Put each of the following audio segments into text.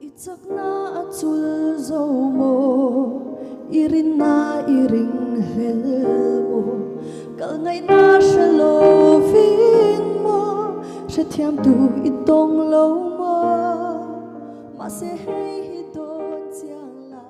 Ichak na atul zo mo, irin na iring hel mo, kalngay na siya lovin mo, siya tiyam tu itong lo mo, masehey hidon siyang la.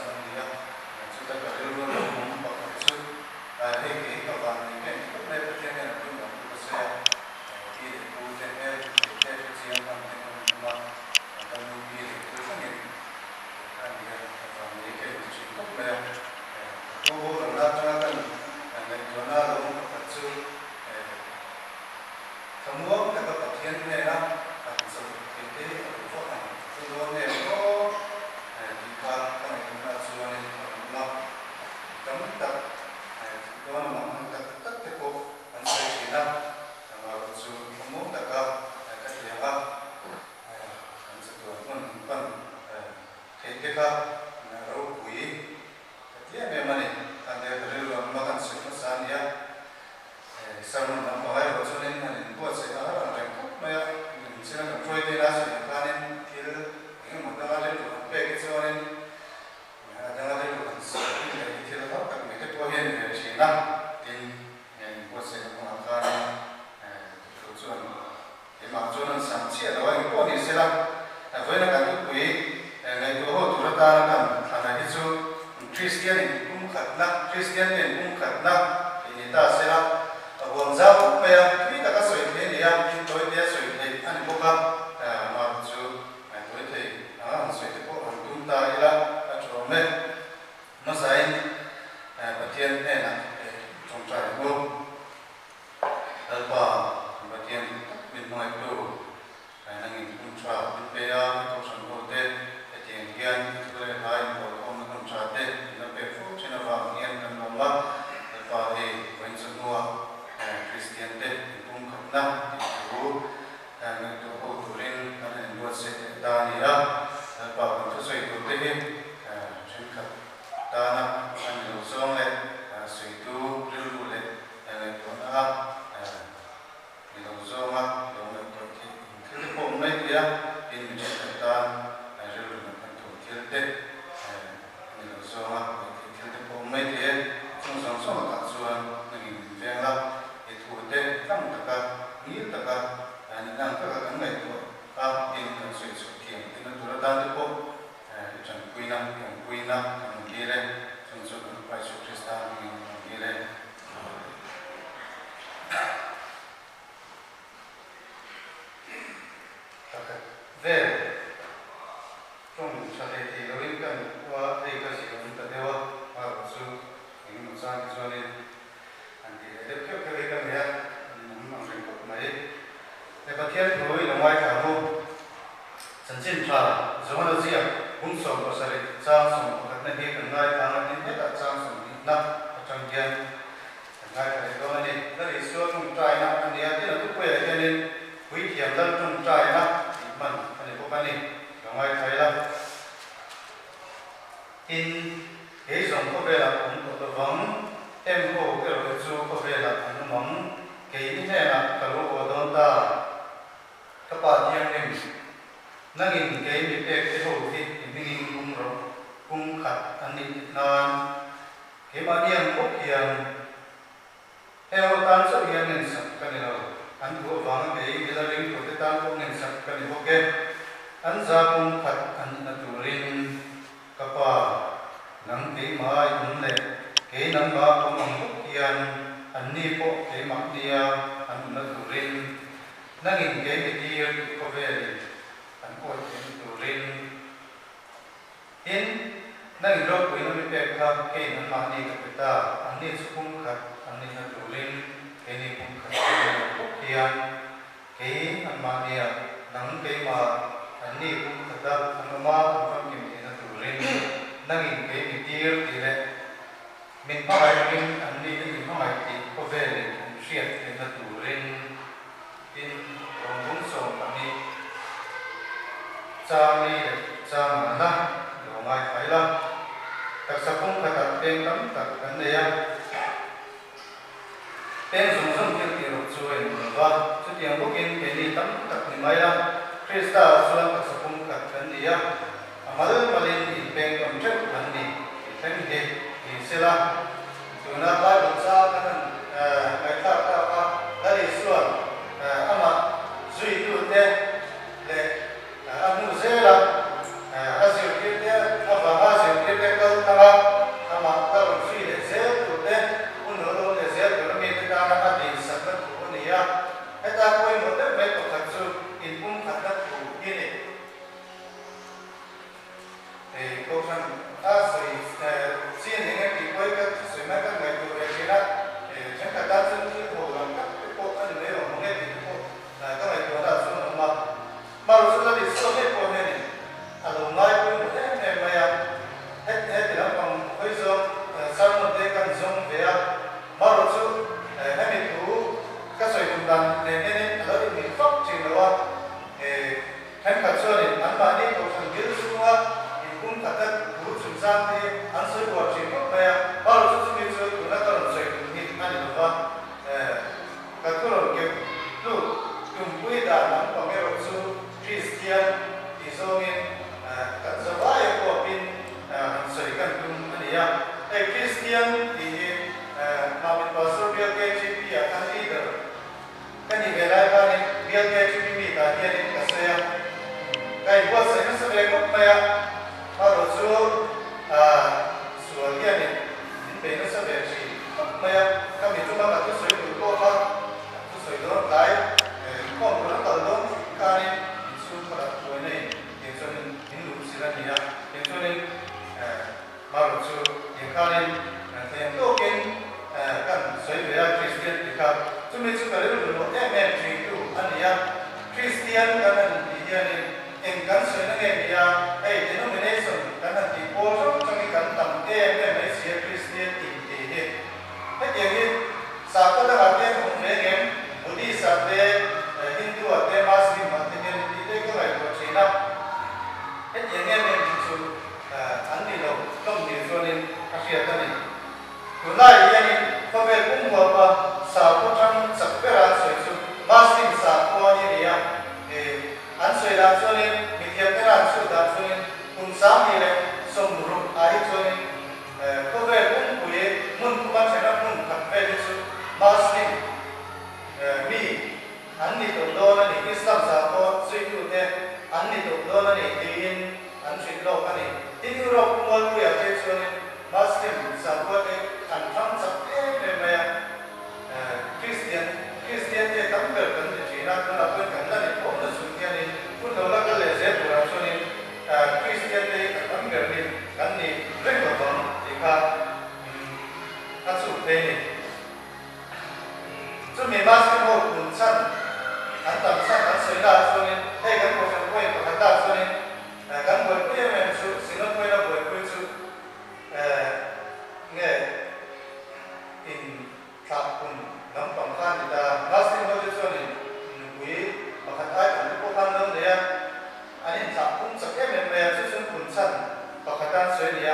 dia kita perlu memperbaiki ini kalau ini kita perlu memperbaiki ini bukan kita siapa yang membuat dan mungkin itu sangat kan dia kalau ini kita cukup oh orang kan dan jona memperbaiki semua kita perhatian mereka akan seperti itu semua mereka ta soi xin những cái kỹ quay các soi mấy các ngày của về đó chẳng cả ta xin cái hồ làm các cái bộ anh lấy ở một cái gì cái bộ các ngày của ta xuống mà rồi chúng ta đi xuống cái bộ này à rồi nói với một cái này mà hết thì nó còn bây giờ sau một cái cần dùng về mà rồi chúng hay mình thú các soi cùng đàn để nên ở đây mình phát triển đó hem cả cho nên anh bạn đi tổ chức cái số thì cũng thật là đủ chúng ta thì anh sẽ gọi chuyện các bạn bao giờ chúng mình sẽ cũng là còn sẽ thì anh được không các cái rồi kiểu lúc cùng với đàn anh có nghe rồi số Christian thì do nên các giáo phái của bên sẽ cần cùng anh ấy cái Christian thì mà mình có số việc cái chi phí anh leader cái gì về đây ba nên việc cái chi phí ta hiện nay cái sẽ cái buat saya sebagai upaya baru suatu yang ini sebagai upaya kami cuma batu suai dulu apa batu suai dulu kai kau pernah tahu dong kali itu pada tuan ini yang tuan ini lusiran dia yang tuan ini baru yang kali yang tu kan suai dia Kristen kita cuma dulu itu ania Kristen kan dia ni kan soi na nge ya denomination kan han ti po so chang kan tam te mai sia Christian ti he yang ni sa ko da ga te ko me nge Buddhist sa te Hindu te Muslim ma te ni te ko lai ko china yang ni chu an ni lo tom ni so ni a sia ta ni ko lai ya ni ko ve kum wa ba sa ko chang sak pe ra soi chu Muslim sa ko ni ya anh suy đoán cho nên mình hiện cái làm suy đoán cho nên cùng sáng thì này sông rụng ai cho nên có vẻ cũng của ye muốn cũng bắt sẽ nó muốn tập về đến sự Muslim mi anh đi tổ đô là đi Islam sao có suy nghĩ thế anh đi tổ đô là đi tin anh suy nghĩ đâu cái này tin như đâu cũng muốn của ye cho nên Muslim sao có cái anh tham sắp về mà Christian thì tấm về vấn đề chỉ là quên cảnh là để cũng là sự kiện này cũng đâu là cái lễ dễ của làm cho nên Christian thì tấm về này cảnh này rất là tốt thì các sự thế này cho mình ba sẽ một cuốn sách anh tầm sách anh sửa ra cho nên hay cái cuộc sống quay của anh ta cho nên cái buổi cuối mình sự xin lỗi quay là buổi cuối sự nghe in tháp cùng nắm bằng khăn thì ta Muslim thôi cho nên quý và khán ai cũng có khăn lớn đấy anh em tháp cũng sắp ép mình về cho chúng cuốn sách và khán ta sửa đi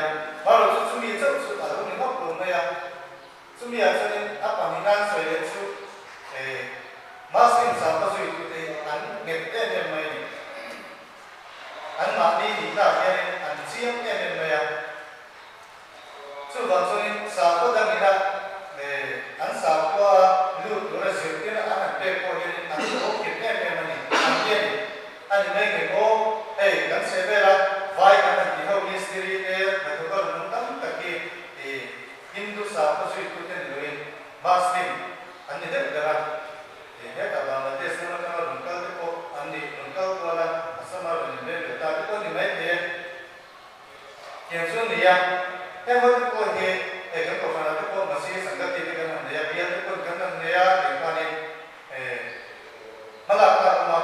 bao giờ chúng mình rất sự ở trong những góc độ này chúng mình cho nên áp bằng Việt sửa đến sự Muslim sao có gì thì anh nghiệp tên em mày anh mặc đi thì ta nghe anh chiếm em mày chứ còn cho nên sao có đang đi anh sao có lưu đồ là sự kiện anh ăn bê cô nên anh có kiểm em này anh biết anh này người cô cái xe về là vài anh đi học history thế mà tôi có muốn tắm cả kia thì Hindu sao có suy tư tên người Muslim anh đi được ra thì hết cả Bangladesh nó có một cái cô anh đi một cái cô là sao mà mình đến được ta cái cô này thế hiện xuống thì theo với cô thì cái câu nói là cô mà xin sản xuất thì cái này là bây giờ cô cái này là liên quan đến mà là cái mà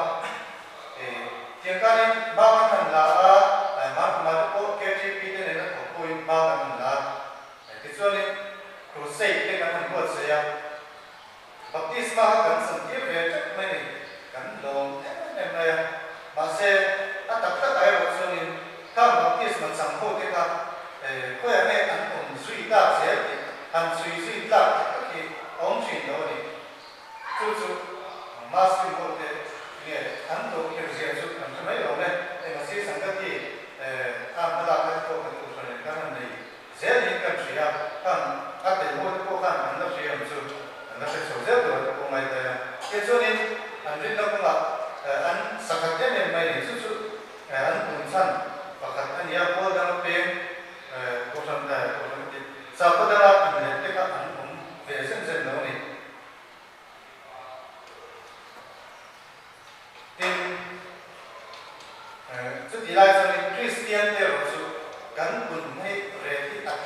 liên quan đến ba cái thằng là mà cô KGP cái này nó có cô ba cái thằng là cái số này cô xây cái thằng cô xây baptisma cần sản xuất về chắc mấy này cần lòng em này mà sẽ tập tất cả các số này các baptisma sản xuất cái ta có lẽ này anh cũng suy đa sẽ anh suy đa cái ông chuyện đó này chú Muslim hội thế nghe anh tôi hiểu rằng chú anh mấy ông này mà sẽ sang cái gì anh đã làm cái câu chuyện này cái này sẽ liên quan gì à anh các cái mối quan hệ anh đã suy nghĩ chú anh sẽ sâu sắc rồi cũng may thế cái cho nên anh biết đâu cũng là anh sắp tới này mấy này chú anh cũng san và các anh nhớ cô đang bên cuộc sống này sao có thể làm được cái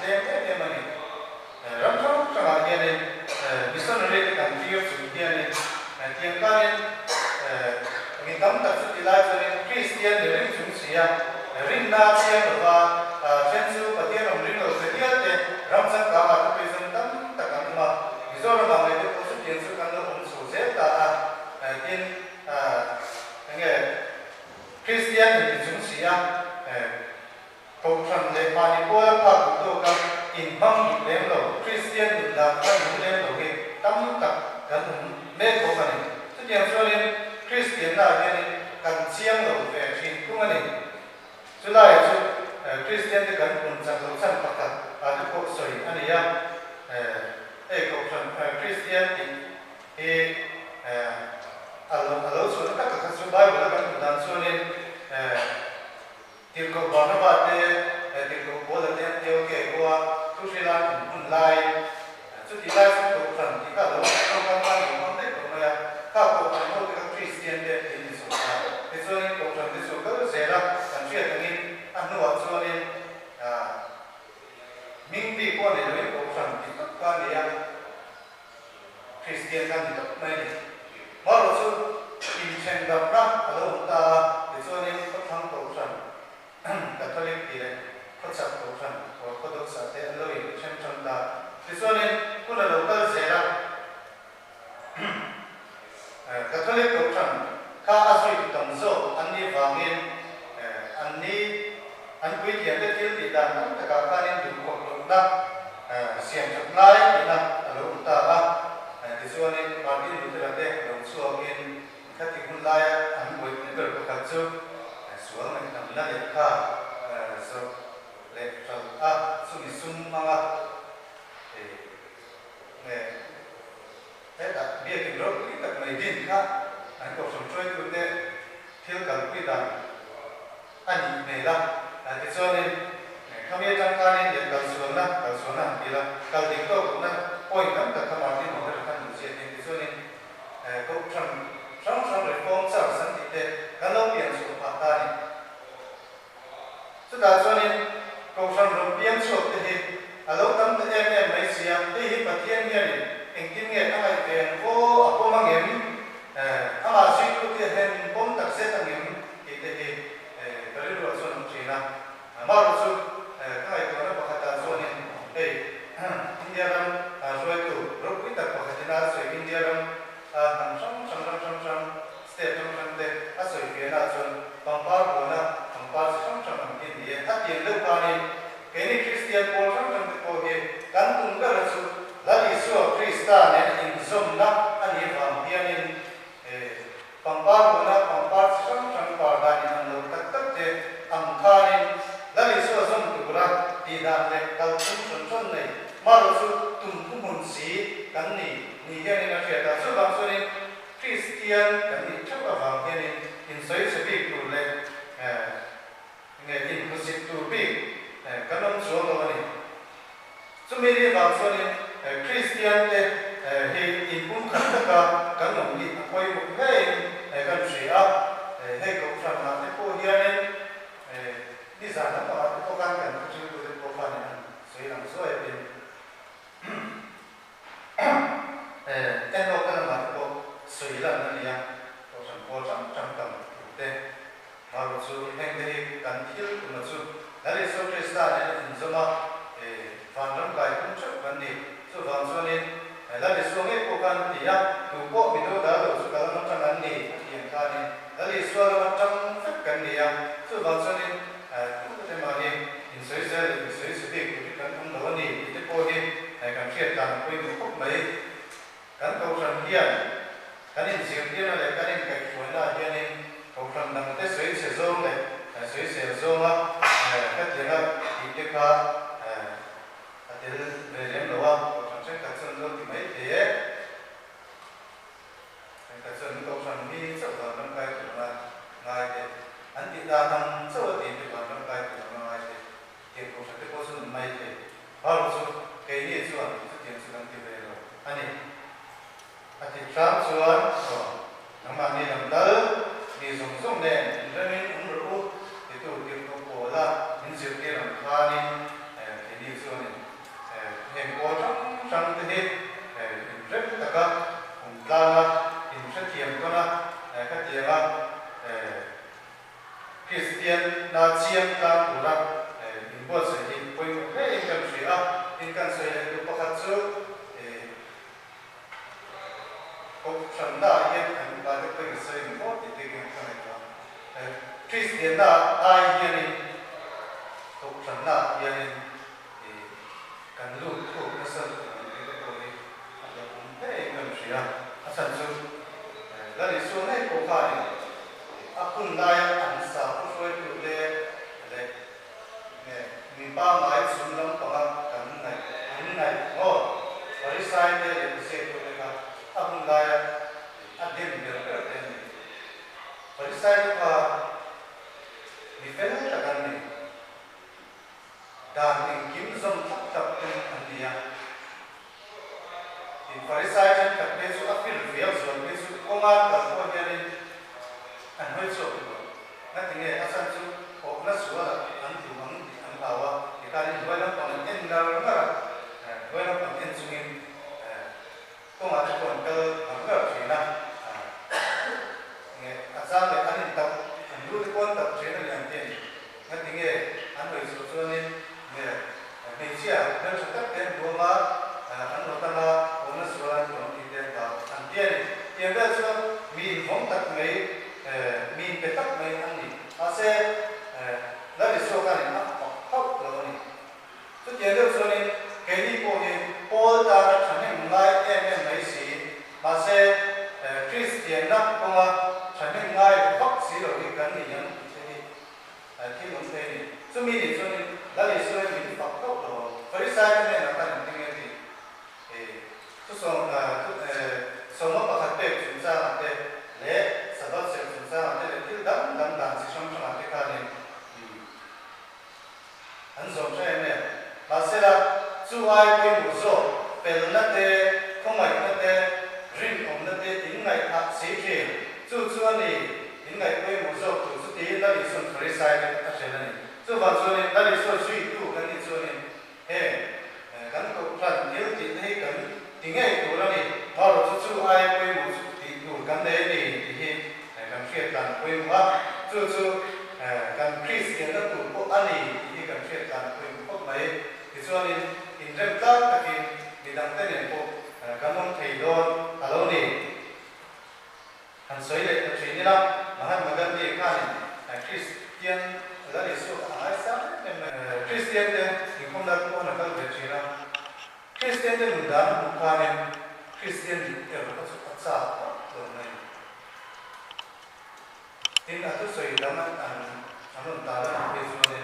tem mani ram thong changa hian in missionary kan tier chu hian in tiang kanin ngi tam tak chu tilai chuan Christian ni ring chung sia ring na chiang wa chen chu pathian om ring lo se hian te ram sang ka ma tu sun tam tak kan ma mizoram ma le ko su tiang chu kan lo om su se ta tin nge Christian ni chung sia câu phần để mà đi qua pháp của tôi in băng lên đầu Christian là các những lên đầu cái tâm tập gần mê của mình tất nhiên cho nên Christian là cái cần chiang đầu về chuyện của mình cho lại cho Christian thì cần cùng chẳng lúc chẳng bắt tập à cái cuộc sống anh ấy cái câu phần Christian thì alo số các số bài của các bạn cho nên tiêu cầu bảo nó bắt tiêu cầu bố là tiêu kể qua tu sĩ là online chút thì lại số cầu phần thì các loại không quan trọng không thích của nó các cầu phần nó các Christian để thì số thì cho nên cầu phần thì số các sẽ là cần chuyện là nên ăn nuốt cho nên mình đi qua để lấy cầu phần thì tất cả để ăn Christian kan tidak main malu tu incen dapat kalau ta thì cho nên các thằng cầu phần Catholic thì đấy có sắp cầu phần và có độc giả thế lối xem trong ta thì cho nên cũng là đầu tư sẽ là Catholic cầu phần khá áp dụng tổng số anh đi vào nghiên anh quý tiền để tiêu thì đàn tất cả các nên dùng cuộc sống đó xem chậm lại thì là lúc ta thì cho nên bản tin được là thế đồng số nghiên các tình huống lại anh quý những người có cảm xúc xuống này nằm là để khá so để cho sum mga thì nghe thế là biết cái rồi cái này điên khác anh có sống chơi cũng thế thiếu cả quy định anh này là thì cho nên không biết trong cái này để cầu xuống là thì là cầu tình cầu cũng là ôi lắm cả các bạn đi một cái thằng chuyện thì cho nên cũng trong reform sau sản thì cái lâu biển số phát tài cho ta cho nên cầu sang rồi biến số thì lâu tâm thì em mấy xia thì hiện vật thiên nhiên anh kinh nghiệm các anh tiền vô mang nghiệm mà suy tư thì hiện bốn đặc set tăng nghiệm thì cái điều đó cho nó chỉ là mà rồi các anh có nó bảo ta cho nên India ram rồi tu rồi quyết tập bảo ta là rồi India ram hàng trăm state trong đây rồi phía là rồi bằng bao của nó và trong kinh địa thắt tiền lâu qua nên cái này Christian Paul trong cái cái căn tung cái là sự là đi xuống Christa nên in zoom đó anh em làm hiện nên bằng bao của nó bằng bao trong bảo đại nên lâu tất thế âm kha nên là đi xuống zoom tụ ra đi đàn để cầu tung này mà rồi sự tung cũng muốn xí cái này hiện nên là chuyện đó số bằng số nên Christian cái này chắc là vào hiện nên in sấy sẽ bị tụ lên nghe tin có dịch tụ bị cái năm số đó này, cho nên là vào cho nên Christian thì in cũng khá là cái lòng đi quay một cái gì á hay cũng phải làm cái cô hier nên đi giải nó bảo cái cô căn cái chuyện của cái cô phần này sẽ làm số ấy bên em đâu cái mà cô suy là nó gì à cô chẳng tầm thế mà một số hành vi cần thiết của một số là để số Christa này in zoom phản ứng cái cũng rất vấn đề số phản số nên là để số cái cố gắng thì á thủ bộ mình đâu đã được số cái nó trong vấn đề hiện tại nên là để số nó trong tất cả này số phản số nên cũng có thể mà nên in sấy việc của cái không có vấn đề thì cái cô nên cần thiết cần quên một phút mấy cần câu rằng hiện cái nên diễn tiến là cái nên cái chuyện là hiện nên cầu phần nằm cái suy sẽ zoom này suy sẽ zoom á cái gì đó thì cái thì về điểm đầu á cầu phần sẽ cắt sơn zoom thì mấy thì cắt sơn cầu phần đi sắp vào năm cái của nó ngay thì anh chị ta nằm sắp vào tiền thì vào năm cái của nó ngay thì cầu phần cái cầu sơn mấy thì bao giờ cái gì chứ anh thì tiền sẽ làm về rồi anh ấy thì sáng xuống nó mà đi làm tới đi dùng đèn cho nên cũng được thì tôi tìm công cụ là những sự kiện làm pha nên thì đi xuống này hianin kan lu thu na san ni ko ni ala kum te ngam sia asan chu la ri su nei ko kha ni apun lai an sa pu soi tu le le ne mi pa mai sun lam pa kan nai ngo parisai de le se tu le ka apun lai adem de ra te ni parisai pa ni fel ta kan ni dan ning kim zom thap thap ten andia in parisai jan ka pe su afil fiel zon pe su koma ka ko hianin an hoi so na tinge asan chu ko na suwa an tu mang an bawa ki ka ni hoi na pang en na ra ra hoi na pang en sungin ko ma ko an ka an ga chi na nge asan le an tap an lu ko tap che na yan ten na tinge an hoi so so ni nge me chia na chu tak ten bo ma an no ta na ko na suwa ko ni den ba an ten tiền đó cho mình không tập mấy mình phải tập mấy anh đi, sẽ nó để số cái này nó học rồi này, cho tiền đó cho nên cái gì cũng như Paul ta chẳng hạn ngay em mấy gì, mà sẽ Christian đó cũng là chẳng hạn ngay bác sĩ rồi cái cái gì nhẫn khi muốn thế này, cho mình để cho nên nó để số mình học rồi, phải sai cái này là cái gì thì cho xong sau đó bắt đầu chúng ta làm thế lẽ sau đó sẽ chúng ta làm thế để đắm chỉ trong làm thế cái này anh dùng cho em này và sẽ là chú ai quên một số về nó thế không phải nó thế riêng ông nó thế tính ngày học sĩ thì chú anh này tính ngày quên một số từ chú tí nó đi xuống phải sai cái cái chuyện này chú vào chú này nó đi xuống suy tu cái này chú này cái cục phần thiếu thì thấy cái tiếng ngày tụ nó này 바로 주주 아이의 모습이 간대니 이게 감시했다는 거예요. 주주 간 크리스티안도 꼭 아니 이게 감시했다는 거예요. 많이 이전에 인정다 같은 미담때는 꼭 간놈 태도 알로니 한 소리를 주인이라 마한 마간디 칸 크리스티안 라리소 아이사 크리스티안들 인공다 꼭 하나 갈 배치나 크리스티안들 문단 북한에 Christian itu maksud paksa, orang ini atau seorang anu antara Islam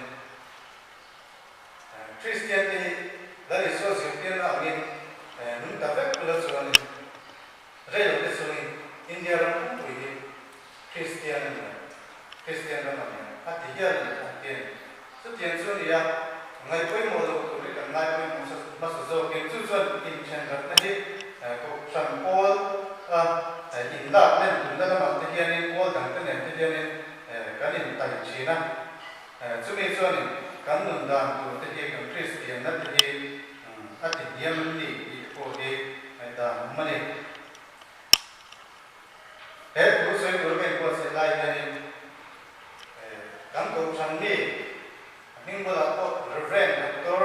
Christian ini dari sosial media ini nun tapi kalau seorang real seorang India orang itu Christian namanya hati setiap seorang dia ngai pun mau tu dia ngai pun masuk so yang tujuan intention tadi ko san Paul in da nên chúng ta mang cái hiện Paul đẳng cái này cái hiện cái này tại China chúng mình cho nên cái nền đàn của cái hiện Christian nó cái cái điểm này của cái đàn mà này hết của số của cái của sẽ lại cái cái của san này nhưng mà là có Reverend Doctor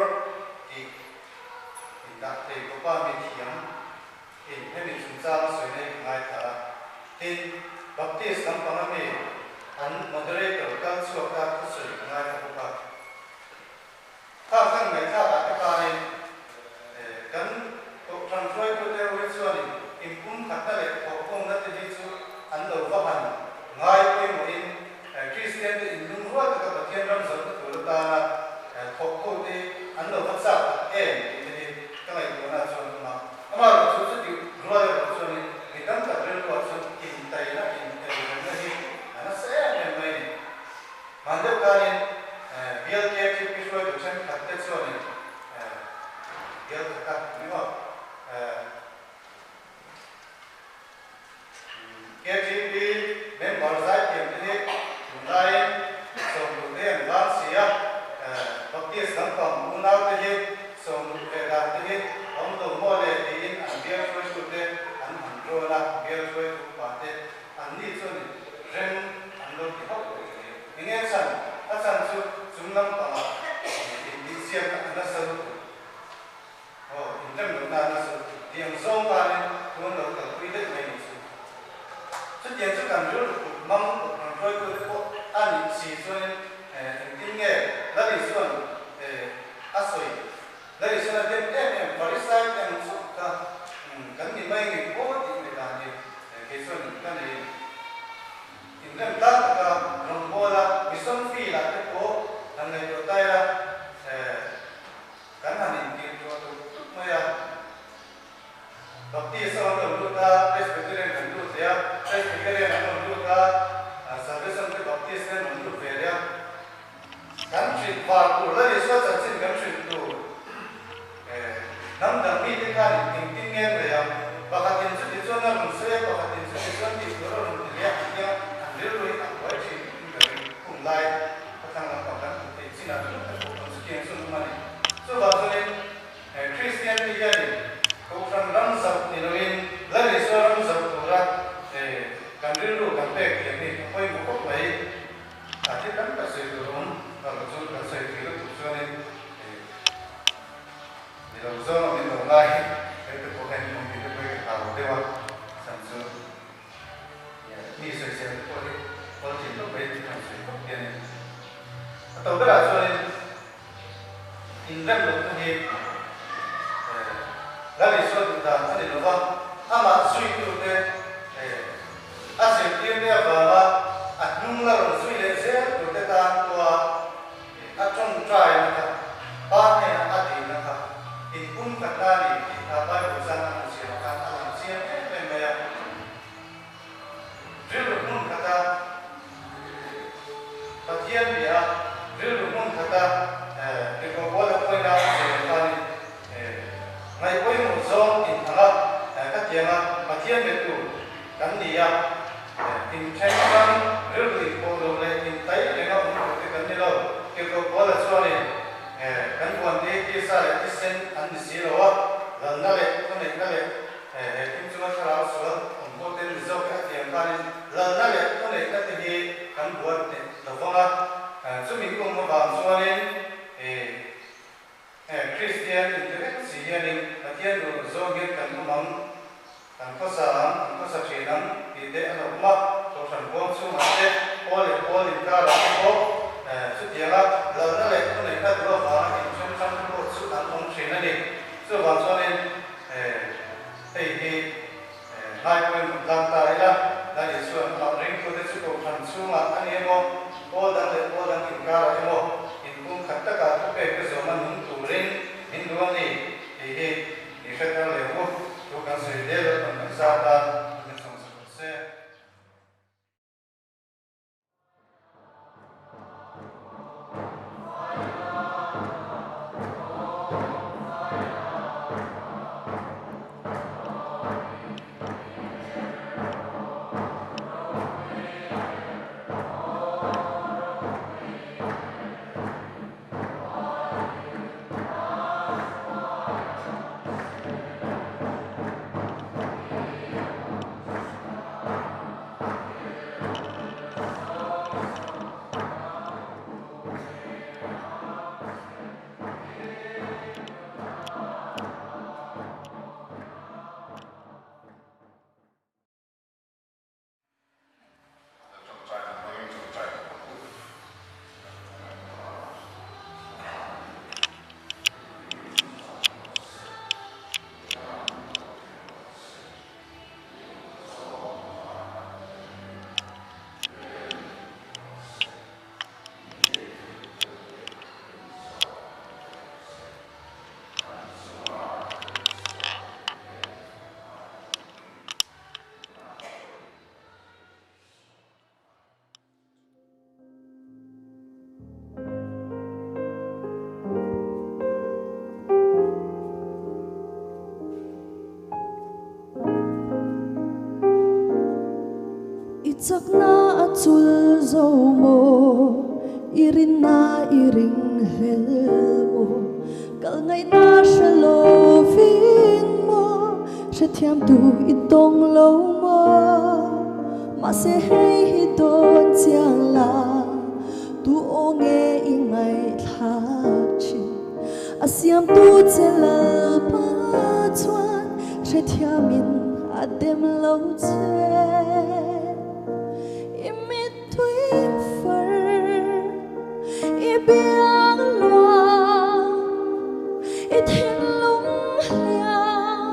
thì đặt thì có ba mươi tiếng in hemi chungcha soine ngai thara tin baptist nam panami an moderator kan suaka kusui ngai thapuka khan ngai tha ta ka ni kan to transfer ko te wi suani impum khatta le ko na te ji chu an lo va han ngai ko mo in Christian te in lung ro ta ka thian ram zon ko ta na ko te an lo va sa te ka ngai ko na chon ma ama ro chu chu rồi rồi thì tất cả những cái sự in tay là in cái gì nó sẽ làm vậy mà nếu cái việc kia thì cái số được xem thật chất số này việc thật đúng không cái gì đi bên bảo giải kiểm thì chúng ta sống được cái bản xia bậc tiết sản phẩm muốn nào thì sống được cái đạt thì ông đồ mua để thì anh biết rồi là việc rồi cũng bảo thế anh đi cho nên rèn anh luôn thì học những cái sản các sản xuất chúng năm tàu đi xem nó sâu in trong chúng ta nó sâu tiền sâu ta nên luôn đầu cần quy định này xuất hiện cho cảm giác mong rồi cứ có anh xì cho nên kinh nghiệm đã đi xuống sun mani so ba so in Christian ni ya ni ko ran ram zap ni no in la ni so ram zap to ra kan ri ru kan pe ke ni koi mu ko mai a ti kan ka se do ron ka zo ka se ki ru so ni ni lo zo ni lo lai ke ko kan ni ki te pe ka de wa san so ni se se ko ni ko ti lo pe ti kan se ko ni atau berat so ni indra lo ni lalu suatu dan ada dua amat sulit tu deh asyik dia bawa adung lalu sulit deh tu deh tan tua acung try nak pakai nak adi nak inpun kata ni apa yang urusan manusia kan manusia membayar real pun kata bagian dia real pun kata kita boleh point out sekali ngày cuối một số in thằng các chị em mà thiên về tụ cắn đi à in tranh văn rất là cô đồ này in thấy để nó cũng cái cắn đi đâu cái cô có là cho này cắn quan đi kia sao lại cái sen ăn đi xí rồi lần đó này cái này kim chúng ta làm sửa ông cô tên là do các chị em ta nên lần đó này cái gì cắn buồn thì đầu phong á chúng mình cùng một bạn cho nên Christian intellect sianin akian ro zoget kan mong kan ko sa chinam ide ano ma to san bom su ma te all in ka ra ko su tianga la na le ko nei ka ro ma in chom sam ko su an ong china ni so ba so nen hi hai ko lam ta ila la ni su ma ring ko de su ko san su ma ani mo all dan in ka ra mo in kum khatta ka ko pe ko zo man rin Hinduan ni ikat kan lewu tu kan sedih dan kesehatan dan semasa Itak na atul zo mo irin na iring hel mo kal ngay na siya lovin mo siya tiam tu itong lo mo mase hay hidon tiang la tu o nge ingay thak chin asiam tu tselal pa chuan siya tiamin adem lo che biang loa ít hình lung liao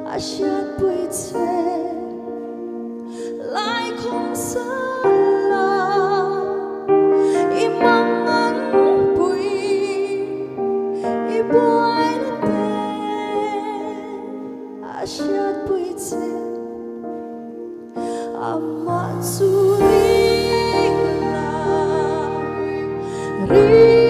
asiat bụi che lại không xa la imang ăn bụi ibuai te asiat bụi che amat suri Ri